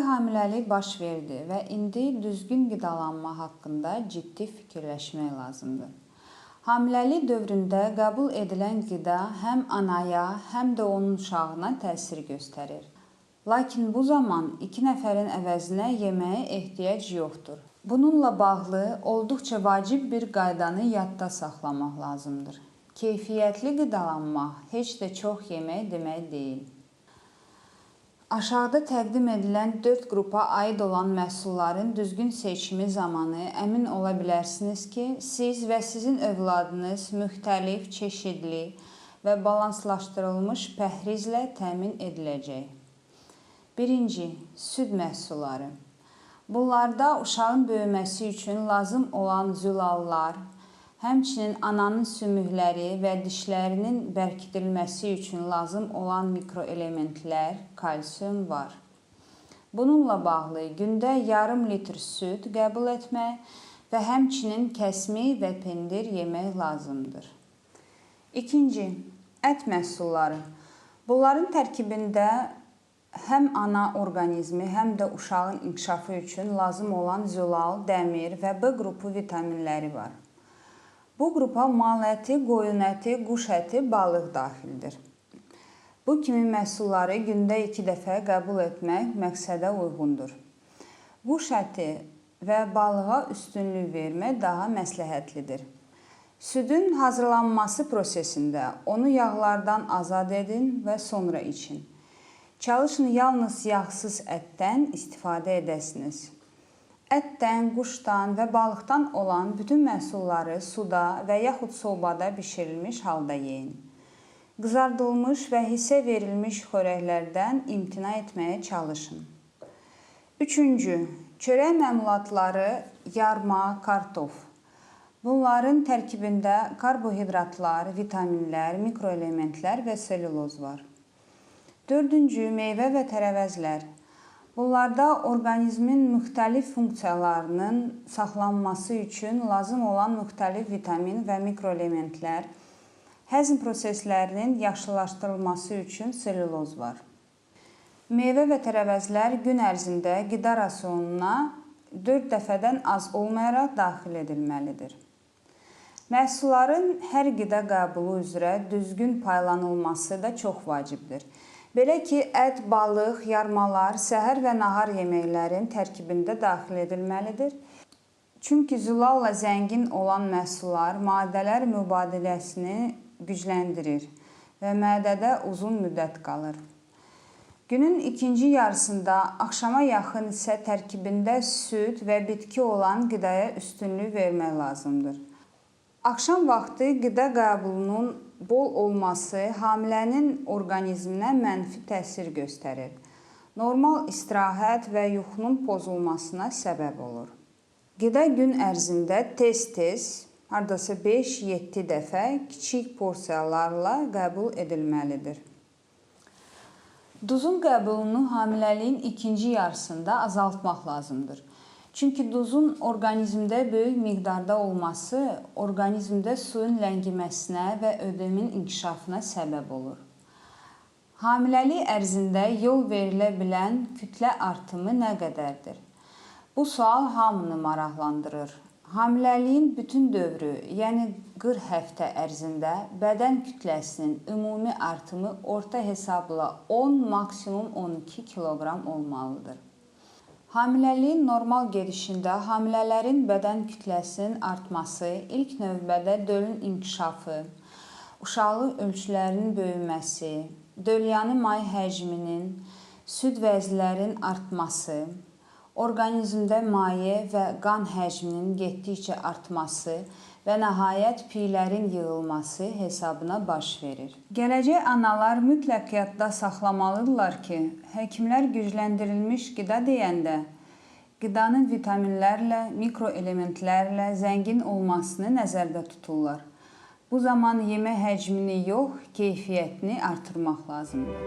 hamiləlik baş verdi və indi düzgün qidalanma haqqında ciddi fikirləşmək lazımdır. Hamiləlik dövründə qəbul edilən qida həm anaya, həm də onun uşağına təsir göstərir. Lakin bu zaman 2 nəfərin əvəzinə yeməyə ehtiyac yoxdur. Bununla bağlı olduqca vacib bir qaydanı yadda saxlamaq lazımdır. Keyfiyyətli qidalanmaq heç də çox yemək demək deyil. Aşağıda təqdim edilən 4 qrupa aid olan məhsulların düzgün seçimi zamanı əmin ola bilərsiniz ki, siz və sizin övladınız müxtəlif, çeşidli və balanslaşdırılmış pəhrizlə təmin ediləcək. 1. Süd məhsulları. Bunlarda uşağın böyüməsi üçün lazım olan zülallar, həmçinin ananın sümükləri və dişlərinin bərkidilməsi üçün lazım olan mikroelementlər, kalsium var. Bununla bağlı gündə yarım litr süd qəbul etmək və həmçinin kəsmi və pendir yemək lazımdır. 2. Ət məhsulları. Bunların tərkibində həm ana orqanizmi, həm də uşağın inkişafı üçün lazım olan zülal, dəmir və B qrupu vitaminləri var. Bu qrupa mal əti, qoyun əti, quş əti, balıq daxildir. Bu kimi məhsulları gündə 2 dəfə qəbul etmək məqsədə uyğundur. Quş əti və balığa üstünlük vermək daha məsləhətlidir. Südün hazırlanması prosesində onu yağlardan azad edin və sonra için. Çalışın yalnız yağsız ətdən istifadə edəsiniz. Ətdən, quşdan və balıqdan olan bütün məhsulları suda və yaxud sobada bişirilmiş halda yeyin. Qızardılmış və hissə verilmiş xörəklərdən imtina etməyə çalışın. 3. Çörək məmulatları, yarma, kartof. Bunların tərkibində karbohidratlar, vitaminlər, mikroelementlər və selüloz var. 4. Meyvə və tərəvəzlər. Bunlarda orqanizmin müxtəlif funksiyalarının saxlanması üçün lazım olan müxtəlif vitamin və mikroelementlər, həzm proseslərinin yaxşılaşdırılması üçün selüloz var. Meyvə və tərəvəzlər gün ərzində qida rasionuna 4 dəfədən az olmayaraq daxil edilməlidir. Məhsulların hər qida qəbulu üzrə düzgün paylanılması da çox vacibdir. Belə ki, ət, balıq, yarmalar, səhər və nahar yeməklərin tərkibində daxil edilməlidir. Çünki zülalla zəngin olan məhsullar maddələr mübadiləsini gücləndirir və mədədə uzun müddət qalır. Günün ikinci yarısında axşama yaxın isə tərkibində süd və bitki olan qidaya üstünlük vermək lazımdır. Axşam vaxtı qida qəbulunun bol olması hamilənin orqanizminə mənfi təsir göstərir. Normal istirahət və yuxunun pozulmasına səbəb olur. Qida gün ərzində tez-tez, hardasa 5-7 dəfə kiçik porsiyalarla qəbul edilməlidir. Duzun qəbulunu hamiləliyin ikinci yarısında azaltmaq lazımdır. Çünki duzun orqanizmdə böyük miqdarda olması orqanizmdə suyun ləngiməsinə və ödəmin inkişafına səbəb olur. Hamiləlik ərzində yol verilə bilən kütlə artımı nə qədərdir? Bu sual hamını maraqlandırır. Hamiləliyin bütün dövrü, yəni 40 həftə ərzində bədən kütləsinin ümumi artımı orta hesabla 10, maksimum 12 kiloqram olmalıdır. Hamiləliyin normal gedişində hamilələrin bədən kütləsinin artması ilk növbədə dölün inkişafı, uşaqlıq ölçülərinin böyüməsi, dölyanı may həcminin, süd vəzlərinin artması, orqanizmdə maye və qan həcminin getdikcə artması və nəhayət piylərin yığılması hesabına baş verir. Gələcək analar mütləq yadda saxlamalıdırlar ki, həkimlər gücləndirilmiş qida deyəndə qidanın vitaminlərlə, mikroelementlərlə zəngin olmasını nəzərdə tuturlar. Bu zaman yemək həcmini yox, keyfiyyətini artırmaq lazımdır.